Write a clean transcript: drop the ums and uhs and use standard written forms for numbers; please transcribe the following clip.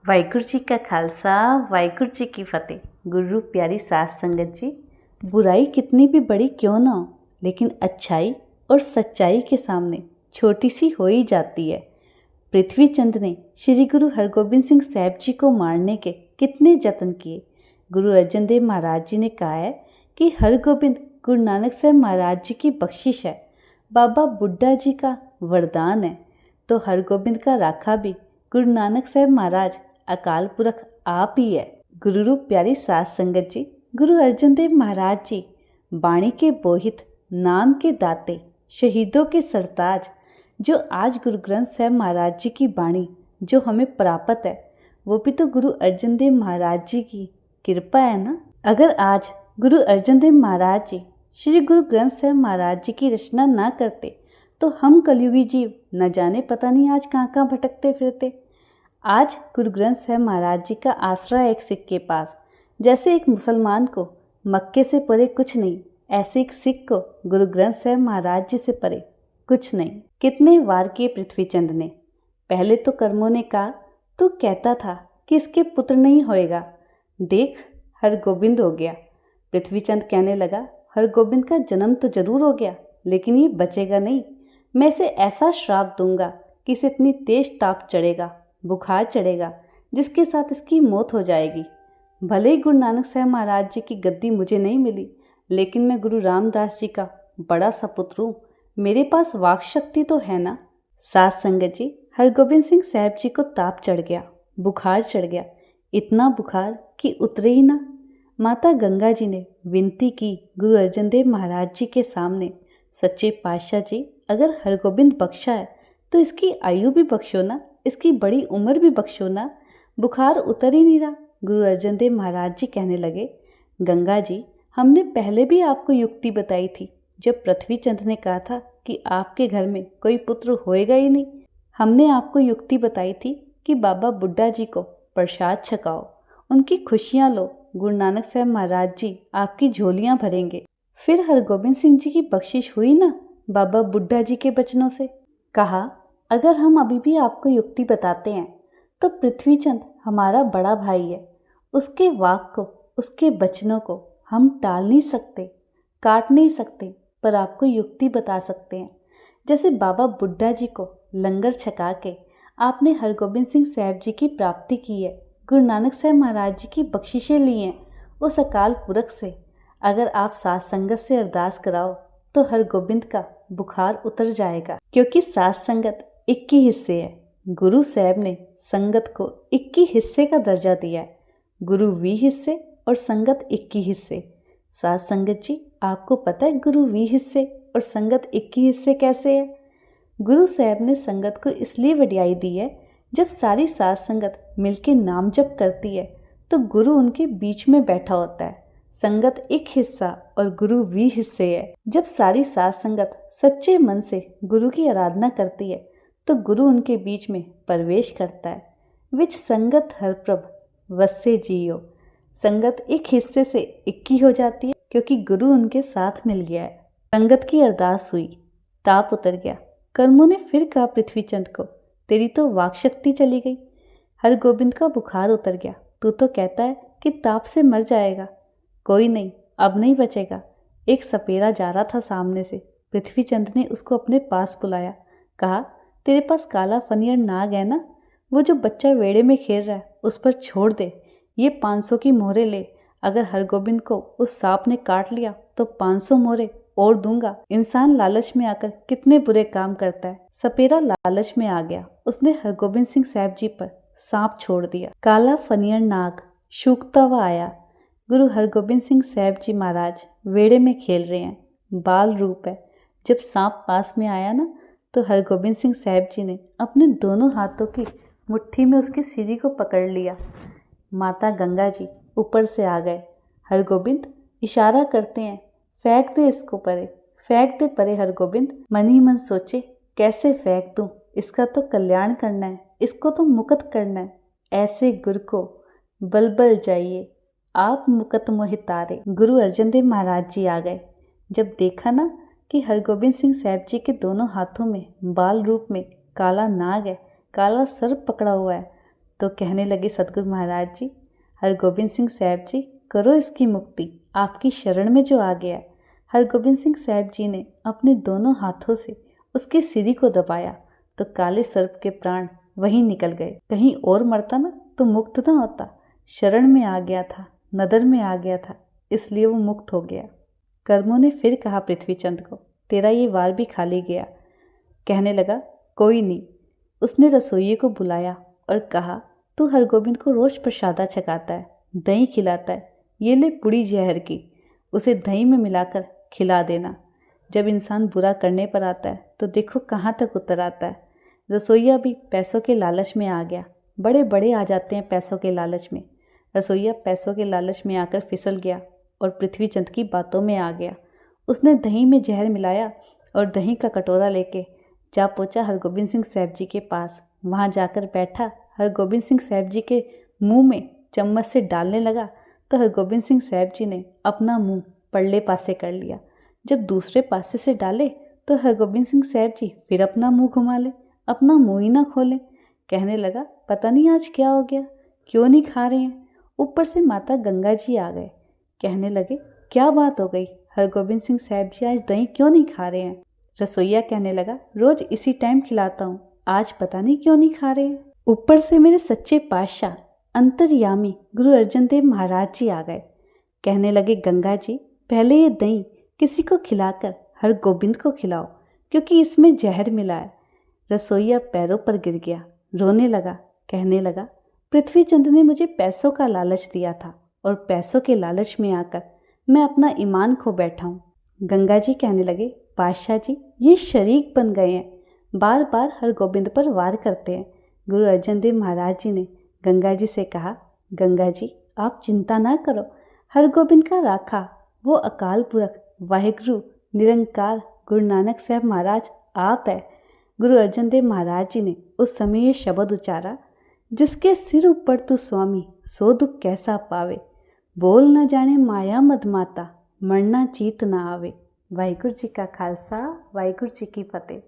वाहिगुरू जी का खालसा वाहिगुरू जी की फतेह। गुरु प्यारी साध संगत जी, बुराई कितनी भी बड़ी क्यों ना हो, लेकिन अच्छाई और सच्चाई के सामने छोटी सी हो ही जाती है। पृथ्वी चंद ने श्री गुरु हरगोबिंद सिंह साहब जी को मारने के कितने जतन किए। गुरु अर्जन देव महाराज जी ने कहा है कि हरगोबिंद गुरु नानक साहब महाराज जी की बख्शिश है, बाबा बुड्ढा जी का वरदान है, तो हरगोबिंद का राखा भी गुरु नानक साहब महाराज अकाल पुरख आप ही है। गुरु रूप प्यारी साध संगत जी, गुरु अर्जन देव महाराज जी बाणी के बोहित, नाम के दाते, शहीदों के सरताज, जो आज गुरु ग्रंथ साहब महाराज जी की बाणी जो हमें प्राप्त है, वो भी तो गुरु अर्जन देव महाराज जी की कृपा है ना। अगर आज गुरु अर्जन देव महाराज जी श्री गुरु ग्रंथ साहब महाराज जी की रचना ना करते तो हम कलयुगी जीव न जाने पता नहीं आज कहाँ कहाँ भटकते फिरते। आज गुरु ग्रंथ साहब महाराज जी का आसरा एक सिख के पास। जैसे एक मुसलमान को मक्के से परे कुछ नहीं, ऐसे एक सिख को गुरु ग्रंथ साहब महाराज जी से परे कुछ नहीं। कितने वार किए पृथ्वी चंद ने। पहले तो कर्मों ने कहा, तू कहता था कि इसके पुत्र नहीं होएगा, देख हरगोबिंद हो गया। पृथ्वी चंद कहने लगा, हरगोबिंद का जन्म तो जरूर हो गया, लेकिन ये बचेगा नहीं। मैं इसे ऐसा श्राप दूंगा कि इसे इतनी तेज ताप चढ़ेगा, बुखार चढ़ेगा, जिसके साथ इसकी मौत हो जाएगी। भले ही गुरु नानक साहब महाराज जी की गद्दी मुझे नहीं मिली, लेकिन मैं गुरु रामदास जी का बड़ा सपुत्र हूँ, मेरे पास वाक शक्ति तो है ना। साध संगत जी, हरगोबिंद सिंह साहब जी को ताप चढ़ गया, बुखार चढ़ गया, इतना बुखार कि उतरे ही ना। माता गंगा जी ने विनती की गुरु अर्जन देव महाराज जी के सामने, सच्चे पातशाह जी, अगर हरगोबिंद बख्शा है तो इसकी आयु भी बख्शो ना, इसकी बड़ी उम्र भी बख्शो ना। बुखार उतर ही नहीं रहा। गुरु अर्जन देव महाराज जी कहने लगे, गंगा जी, हमने पहले भी आपको युक्ति बताई थी जब पृथ्वी चंद ने कहा था कि आपके घर में कोई पुत्र होएगा ही नहीं। हमने आपको युक्ति बताई थी कि बाबा बुड्ढा जी को प्रसाद छकाओ, उनकी खुशियाँ लो, गुरु नानक साहब महाराज जी आपकी झोलियाँ भरेंगे। फिर हरगोबिंद सिंह जी की बख्शिश हुई ना बाबा बुड्ढा जी के बचनों से। कहा, अगर हम अभी भी आपको युक्ति बताते हैं तो पृथ्वी चंद हमारा बड़ा भाई है, उसके वाक को, उसके बचनों को हम टाल नहीं सकते, काट नहीं सकते, पर आपको युक्ति बता सकते हैं। जैसे बाबा बुड्ढा जी को लंगर छका के आपने हरगोबिंद सिंह साहब जी की प्राप्ति की है, गुरु नानक साहब महाराज जी की बख्शिशें ली हैं उस अकाल पुरख से। अगर आप साध संगत से अरदास कराओ तो हरगोबिंद का बुखार उतर जाएगा, क्योंकि साध संगत 21 हिस्से है। गुरु साहब ने संगत को 21 हिस्से का दर्जा दिया है, गुरु 20 हिस्से और संगत 21 हिस्से। साध संगत जी, आपको पता है गुरु 20 हिस्से और संगत 21 हिस्से कैसे है? गुरु साहब ने संगत को इसलिए वडियाई दी है, जब सारी साध संगत मिलके नाम जप करती है तो गुरु उनके बीच में बैठा होता है। संगत एक हिस्सा और गुरु 20 हिस्से है। जब सारी साध संगत सच्चे मन से गुरु की आराधना करती है तो गुरु उनके बीच में प्रवेश करता है। विच संगत हर प्रभ वस्से जियो। संगत एक हिस्से से 21 हो जाती है, क्योंकि गुरु उनके साथ मिल गया है। संगत की अरदास हुई, ताप उतर गया। कर्मों ने फिर कहा पृथ्वी चंद को, तेरी तो वाक शक्ति चली गई। हरगोबिंद का बुखार उतर गया, तू तो कहता है कि ताप से मर जाएगा। कोई नहीं, अब नहीं बचेगा। एक सपेरा जा रहा था सामने से, पृथ्वी चंद ने उसको अपने पास बुलाया, कहा, तेरे पास काला फनियर नाग है ना, वो जो बच्चा वेड़े में खेल रहा है उस पर छोड़ दे, ये 500 की मोहरे ले। अगर हरगोबिंद को उस सांप ने काट लिया तो 500 मोहरे और दूंगा। इंसान लालच में आकर कितने बुरे काम करता है। सपेरा लालच में आ गया, उसने हरगोबिंद सिंह साहब जी पर सांप छोड़ दिया। काला फनियर नाग सूखता हुआ आया। गुरु हरगोबिंद सिंह साहब जी महाराज वेड़े में खेल रहे हैं, बाल रूप है। जब सांप पास में आया ना तो हरगोबिंद सिंह साहब जी ने अपने दोनों हाथों की मुट्ठी में उसकी सिरी को पकड़ लिया। माता गंगा जी ऊपर से आ गए। हरगोबिंद इशारा करते हैं, फेंक दे इसको परे, फेंक दे परे हरगोबिंद। मन ही मन सोचे, कैसे फेंक दूं, इसका तो कल्याण करना है, इसको तो मुक्त करना है। ऐसे गुरु को बलबल जाइए, आप मुकत मोहितारे। गुरु अर्जन देव महाराज जी आ गए। जब देखा ना कि हरगोबिंद सिंह साहब जी के दोनों हाथों में बाल रूप में काला नाग है, काला सर्प पकड़ा हुआ है, तो कहने लगे सतगुरु महाराज जी, हरगोबिंद सिंह साहब जी, करो इसकी मुक्ति, आपकी शरण में जो आ गया। हरगोबिंद सिंह साहब जी ने अपने दोनों हाथों से उसके सिरी को दबाया तो काले सर्प के प्राण वहीं निकल गए। कहीं और मरता ना तो मुक्त ना होता। शरण में आ गया था, नदर में आ गया था, इसलिए वो मुक्त हो गया। कर्मों ने फिर कहा पृथ्वीचंद को, तेरा ये वार भी खाली गया। कहने लगा, कोई नहीं। उसने रसोइये को बुलाया और कहा, तू हरगोबिंद को रोज प्रसादा छकाता है, दही खिलाता है, ये ले पुड़ी जहर की, उसे दही में मिलाकर खिला देना। जब इंसान बुरा करने पर आता है तो देखो कहाँ तक उतर आता है। रसोइया भी पैसों के लालच में आ गया। बड़े बड़े आ जाते हैं पैसों के लालच में। रसोइया पैसों के लालच में आकर फिसल गया और पृथ्वीचंद की बातों में आ गया। उसने दही में जहर मिलाया और दही का कटोरा लेके जा पहुंचा हरगोबिंद सिंह साहब जी के पास। वहां जाकर बैठा, हरगोबिंद सिंह साहब जी के मुंह में चम्मच से डालने लगा तो हरगोबिंद सिंह साहब जी ने अपना मुंह पल्ले पासे कर लिया। जब दूसरे पासे से डाले तो हरगोबिंद सिंह साहब जी फिर अपना मुंह घुमा ले, अपना मुंह ही ना खोले। कहने लगा, पता नहीं आज क्या हो गया, क्यों नहीं खा रहे हैं। ऊपर से माता गंगा जी आ गए। कहने लगे, क्या बात हो गई, हरगोबिंद सिंह साहब जी आज दही क्यों नहीं खा रहे हैं। रसोइया कहने लगा, रोज इसी टाइम खिलाता हूँ, आज पता नहीं क्यों नहीं खा रहे हैं। ऊपर से मेरे सच्चे पातशाह अंतर्यामी गुरु अर्जन देव महाराज जी आ गए। कहने लगे, गंगा जी, पहले ये दही किसी को खिलाकर हरगोबिंद को खिलाओ, क्योंकि इसमें जहर मिला है। रसोइया पैरों पर गिर गया, रोने लगा। कहने लगा, पृथ्वीचंद ने मुझे पैसों का लालच दिया था और पैसों के लालच में आकर मैं अपना ईमान खो बैठा हूँ। गंगा जी कहने लगे, पातशाह जी, ये शरीक बन गए हैं, बार बार हरगोबिंद पर वार करते हैं। गुरु अर्जन देव महाराज जी ने गंगा जी से कहा, गंगा जी, आप चिंता ना करो, हरगोबिंद का राखा वो अकाल पुरख वाहिगुरु निरंकार गुरु नानक साहब महाराज आप है। गुरु अर्जन देव महाराज जी ने उस समय ये शब्द उचारा, जिसके सिर ऊपर तू स्वामी सो दुख कैसा पावे, बोल न जाने माया मदमाता, मरना चीत ना आवे। वाहिगुरु जी का खालसा, वाहिगुरु जी की फतेह।